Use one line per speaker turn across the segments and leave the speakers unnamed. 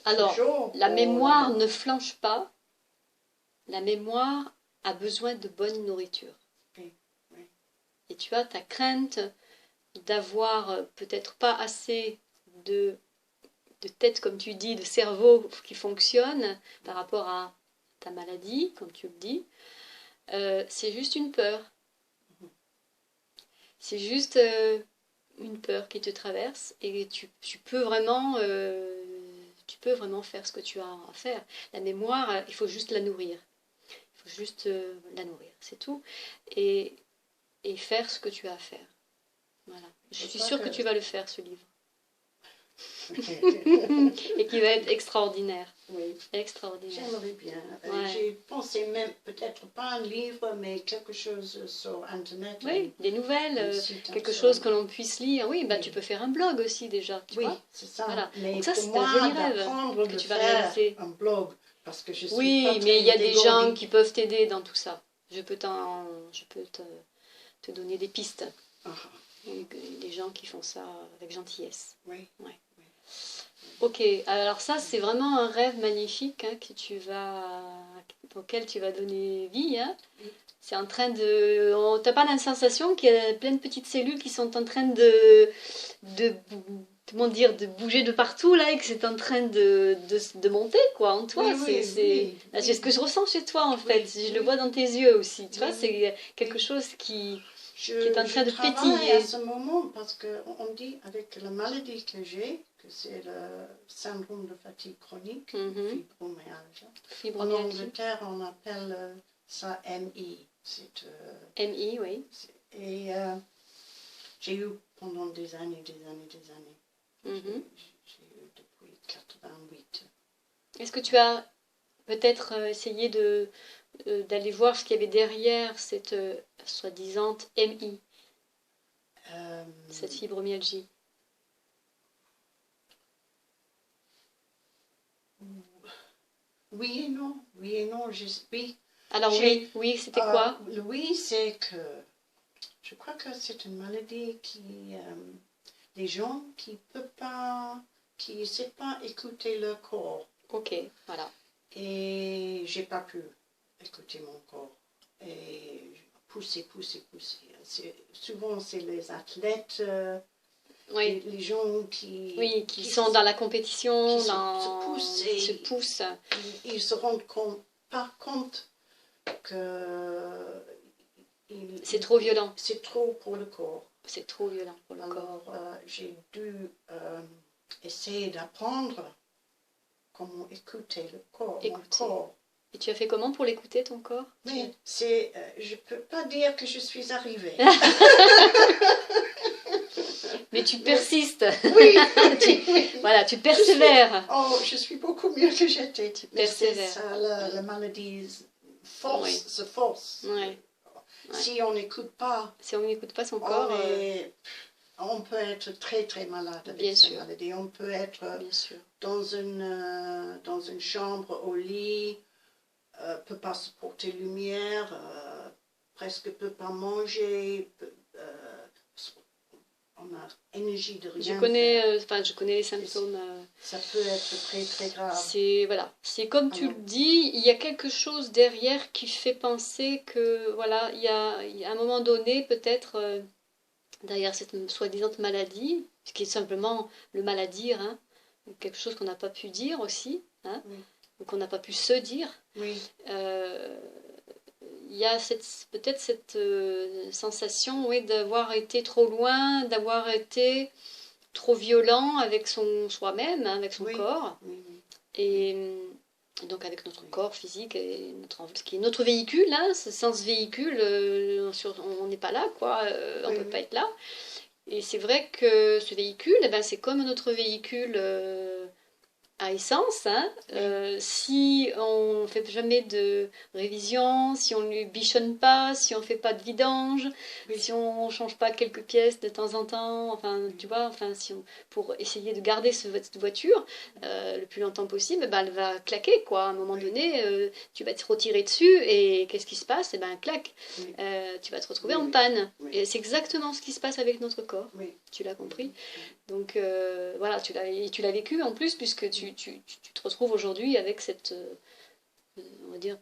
Alors,
toujours.
la
ou-
mémoire ne flanche pas. La mémoire a besoin de bonne nourriture.
Oui, oui.
Et tu as ta crainte d'avoir peut-être pas assez de tête, comme tu dis, de cerveau qui fonctionne par rapport à ta maladie, comme tu le dis. C'est juste une peur. C'est juste une peur qui te traverse et tu peux vraiment faire ce que tu as à faire. La mémoire, il faut juste la nourrir. Il faut juste la nourrir, c'est tout. Et, et faire ce que tu as à faire. Voilà. Je suis sûre que tu vas le faire, ce livre. Et qui va être extraordinaire.
Oui,
Extraordinaire.
j'aimerais bien.
Ouais.
J'ai pensé même, peut-être pas un livre, mais quelque chose sur Internet.
Oui, des nouvelles,
un site
quelque
sur-
chose que l'on puisse lire. Oui, bah,
Oui.
tu peux faire un blog aussi déjà, tu
Oui,
vois.
c'est ça.
Voilà.
Mais
Donc ça,
pour
c'est
moi,
un joli rêve
d'apprendre
que
de
tu vas
faire
réaliser.
un blog, parce que je suis pas
Oui,
très
mais il y a des gens
dégourdie.
qui peuvent t'aider dans tout ça. Je peux te donner des pistes.
Ah,
Oui, des gens qui font ça avec gentillesse.
oui.
Ouais.
Oui.
Ok, alors ça, c'est vraiment un rêve magnifique hein, auquel tu vas donner vie. Hein.
Oui.
C'est en train de... T'as pas la sensation qu'il y a plein de petites cellules qui sont en train de comment dire, de bouger de partout là et que c'est en train de monter quoi en toi.
Oui, oui, oui,
Là,
oui.
c'est ce que je ressens chez toi en fait.
Oui,
Je le
oui.
vois dans tes yeux aussi. Tu vois,
Oui,
c'est quelque
oui.
chose qui
Je
est en train de
travaille
pétiller.
à ce moment parce qu'on dit avec la maladie que j'ai, que c'est le syndrome de fatigue chronique, fibromyalgie. En
Fibromyalgie.
Angleterre, on appelle ça MI.
MI, oui.
Et j'ai eu pendant des années.
Mhm.
J'ai eu depuis 88.
Est-ce que tu as peut-être essayé d'aller voir ce qu'il y avait derrière cette soi-disant MI, cette fibromyalgie?
Oui et non. Oui.
Alors oui, c'était quoi?
Oui, c'est que je crois que c'est une maladie des gens qui ne savent pas écouter leur corps.
Ok, voilà.
Et j'ai pas pu écouter mon corps. Et pousser. Souvent, c'est les athlètes,
Oui.
les gens qui
sont dans la compétition,
qui se poussent.
qui se poussent.
Ils se rendent pas compte que
C'est trop violent.
c'est trop pour le corps.
C'est trop violent pour le corps.
Alors, j'ai dû essayer d'apprendre comment écouter le corps, mon corps.
Et tu as fait comment pour l'écouter, ton corps?
Mais je ne peux pas dire que je suis arrivée.
Mais tu persistes.
Oui.
Voilà, tu persévères.
Je suis beaucoup mieux que j'étais.
Tu
Mais c'est
persévères.
ça, la maladie se force.
Ouais.
Si on n'écoute pas,
si on n'écoute pas son corps,
on peut être très très malade avec cette maladie. On peut être dans une chambre au lit, peut pas supporter lumière, presque peut pas manger, on a énergie de rien.
Je connais les symptômes.
Ça peut être très très grave.
C'est comme tu le dis, il y a quelque chose derrière qui fait penser que voilà, il y a un moment donné peut-être derrière cette soi-disant maladie, ce qui est simplement le mal à dire, hein, quelque chose qu'on n'a pas pu dire aussi, hein, ou qu'on n'a pas pu se dire.
Oui.
Il y a peut-être cette sensation d'avoir été trop loin, d'avoir été trop violent avec soi-même, hein, avec son corps, et donc avec notre corps physique, et qui est notre véhicule, hein, sans ce véhicule, on n'est pas là, quoi, on ne peut pas être là. Et c'est vrai que ce véhicule, c'est comme notre véhicule à essence, hein. Si on ne fait jamais de révision, si on ne lui bichonne pas, si on ne fait pas de vidange, si on ne change pas quelques pièces de temps en temps, enfin, tu vois, pour essayer de garder cette voiture le plus longtemps possible, elle va claquer, quoi. À un moment donné, tu vas te retirer dessus et qu'est-ce qui se passe? Clac, tu vas te retrouver en panne. Et c'est exactement ce qui se passe avec notre corps. Tu l'as compris? Donc voilà, tu l'as vécu en plus, puisque tu te retrouves aujourd'hui avec cette, on va dire,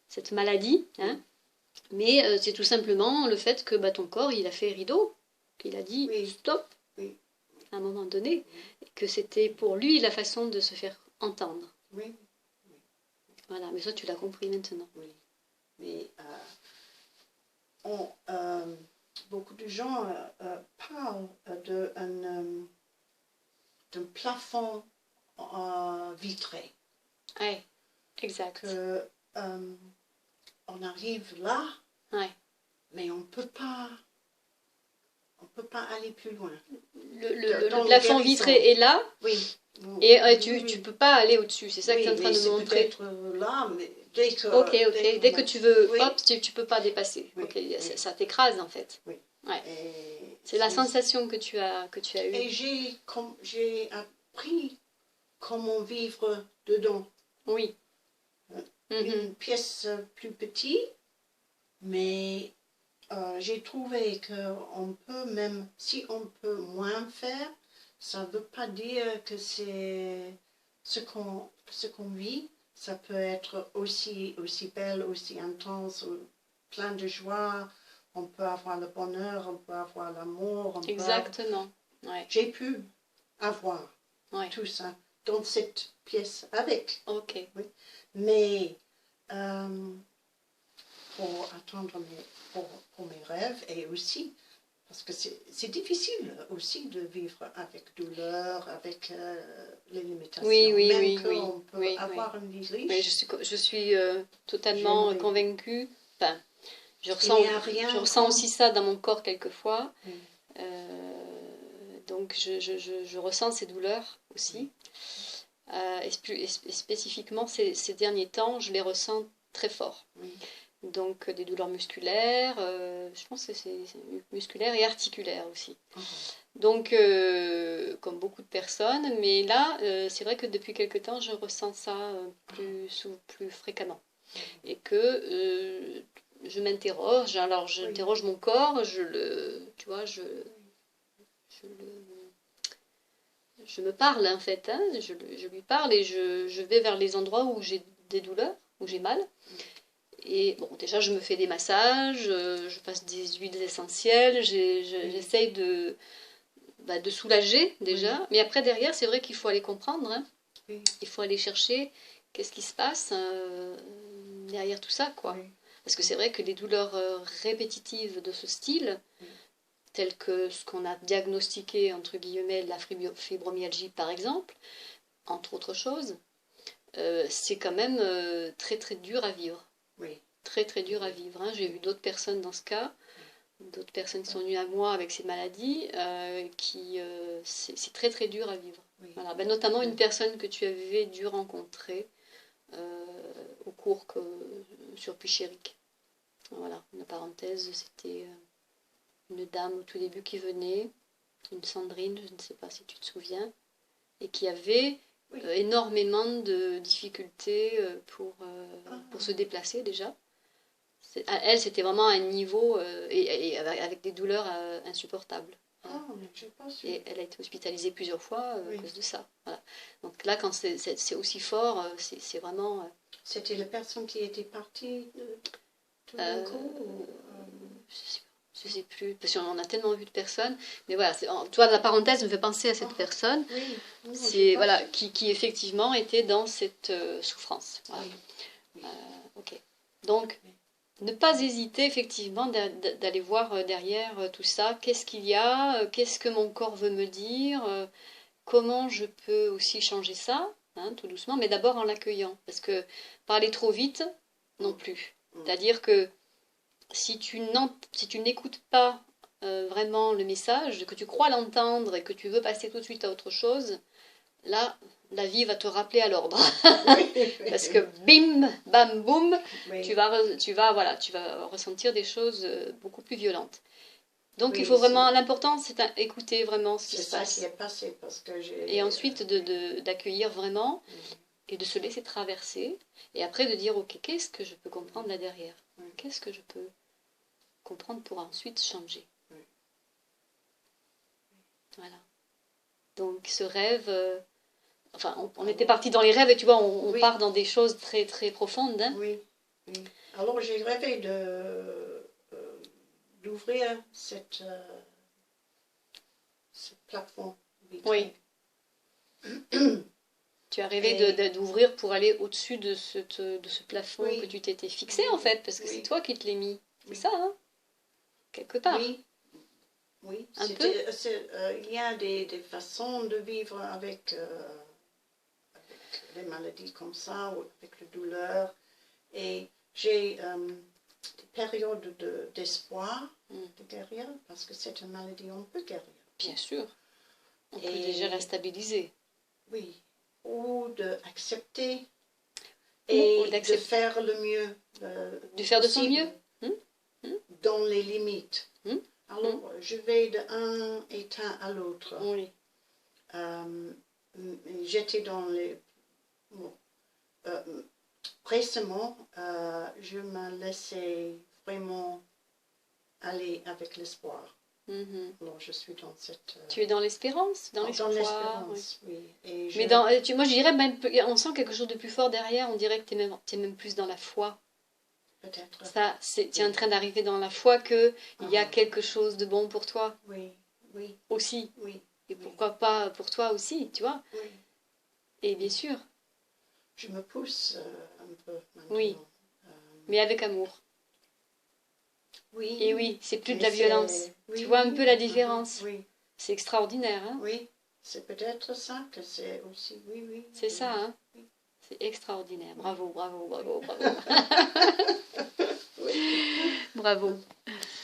cette maladie, hein. Mais c'est tout simplement le fait que ton corps, il a fait rideau, qu'il a dit stop, à un moment donné, et que c'était pour lui la façon de se faire entendre. Voilà, mais ça tu l'as compris maintenant.
Mais beaucoup de gens parlent d'un plafond vitré.
Oui, exact.
Que, on arrive là, mais on ne peut pas aller plus loin.
Le plafond vitré est là, et tu ne peux pas aller au-dessus, c'est ça que tu es en train de me montrer.
Peut-être là, mais dès que...
Dès que tu veux, hop, tu ne peux pas dépasser. Ça t'écrase en fait. C'est la sensation que tu as eue.
Et j'ai appris comment vivre dedans.
Oui.
Une pièce plus petite, mais j'ai trouvé qu'on peut même, si on peut moins faire, ça ne veut pas dire que c'est ce qu'on vit, ça peut être aussi belle, aussi intense, plein de joie, on peut avoir le bonheur, on peut avoir l'amour.
Exactement.
J'ai pu avoir tout ça dans cette pièce avec.
Ok.
Oui. Mais pour attendre pour mes rêves et aussi, parce que c'est difficile aussi de vivre avec douleur, avec les limitations.
Oui.
On peut avoir une vie riche.
Oui, je suis totalement convaincue. Enfin, je ressens aussi ça dans mon corps quelquefois. Donc je ressens ces douleurs aussi. Et spécifiquement ces derniers temps, je les ressens très fort. Donc des douleurs musculaires, je pense que c'est musculaire et articulaire aussi. Donc comme beaucoup de personnes, mais là c'est vrai que depuis quelque temps je ressens ça plus fréquemment. Et que je m'interroge, alors j'interroge mon corps, je me parle en fait, hein, je lui parle et je vais vers les endroits où j'ai des douleurs, où j'ai mal. Et bon, déjà je me fais des massages, je passe des huiles essentielles, j'essaye de soulager déjà. Mais après derrière, c'est vrai qu'il faut aller comprendre, hein. Il faut aller chercher qu'est-ce qui se passe derrière tout ça, quoi. Parce que c'est vrai que les douleurs répétitives de ce style, telles que ce qu'on a diagnostiqué, entre guillemets, la fibromyalgie par exemple, entre autres choses, c'est quand même très très dur à vivre. Très très dur à vivre. Hein. J'ai vu d'autres personnes dans ce cas, d'autres personnes qui sont venues à moi avec ces maladies, c'est très très dur à vivre. Voilà. Notamment une personne que tu avais dû rencontrer au cours sur Puchéric. Voilà, une parenthèse, c'était une dame au tout début qui venait, une Sandrine, je ne sais pas si tu te souviens, et qui avait énormément de difficultés pour se déplacer déjà. Elle, c'était vraiment un niveau et avec des douleurs insupportables. Voilà. Et elle a été hospitalisée plusieurs fois à cause de ça. Voilà. Donc là, quand c'est aussi fort, c'est vraiment...
C'était la personne qui était partie tout d'un coup
je sais plus, parce qu'on a tellement vu de personnes, mais voilà, toi la parenthèse me fait penser à cette personne, qui effectivement était dans cette souffrance. Voilà. Ok. Donc, ne pas hésiter effectivement d'aller voir derrière tout ça, qu'est-ce qu'il y a, qu'est-ce que mon corps veut me dire, comment je peux aussi changer ça, hein, tout doucement, mais d'abord en l'accueillant, parce que parler trop vite, non plus. C'est-à-dire que si tu n'écoutes pas vraiment le message, que tu crois l'entendre et que tu veux passer tout de suite à autre chose, là, la vie va te rappeler à l'ordre. Parce que bim, bam, boum, tu vas ressentir des choses beaucoup plus violentes. Donc il faut vraiment, l'important c'est d'écouter vraiment ce qui se passe.
C'est ça qui est passé parce que
et ensuite d'accueillir vraiment et de se laisser traverser. Et après de dire, ok, qu'est-ce que je peux comprendre là derrière? Qu'est-ce que je peux comprendre pour ensuite changer? Voilà. Donc ce rêve, Enfin, on était parti dans les rêves et tu vois, on part dans des choses très, très profondes. Hein.
Oui, oui. Alors, j'ai rêvé d'ouvrir cette plafond vitré.
Oui. Tu as rêvé d'ouvrir pour aller au-dessus de ce plafond que tu t'étais fixé, en fait, parce que c'est toi qui te l'as mis. C'est ça, hein? Quelque part.
Oui. Il y a des façons de vivre avec les maladies comme ça, ou avec la douleur. Et j'ai des périodes d'espoir de guérir, parce que c'est une maladie, on peut guérir.
Bien sûr. On peut déjà la stabiliser.
Oui. Ou d'accepter et de faire le mieux.
De faire de son mieux.
Dans les limites. Alors, je vais d'un état à l'autre.
Oui.
J'étais dans les... récemment, je me laissais vraiment aller avec l'espoir. Alors, je suis dans cette...
Tu es dans l'espérance, dans l'espoir.
Dans l'espérance, oui. Et
mais moi, je dirais même, on sent quelque chose de plus fort derrière. On dirait que tu es même plus dans la foi.
Peut-être.
Ça, tu es en train d'arriver dans la foi qu'il y a quelque chose de bon pour toi.
Oui.
Aussi.
Oui.
Et pourquoi pas pour toi aussi, tu vois.
Oui.
Et bien sûr.
Je me pousse un peu maintenant.
Oui. Mais avec amour.
Oui.
Et oui, c'est plus de la violence. Tu vois un peu la différence.
Oui.
C'est extraordinaire, hein.
Oui. C'est peut-être ça que c'est aussi. Oui.
C'est ça, hein. Oui. C'est extraordinaire. Bravo.
Oui.
Bravo.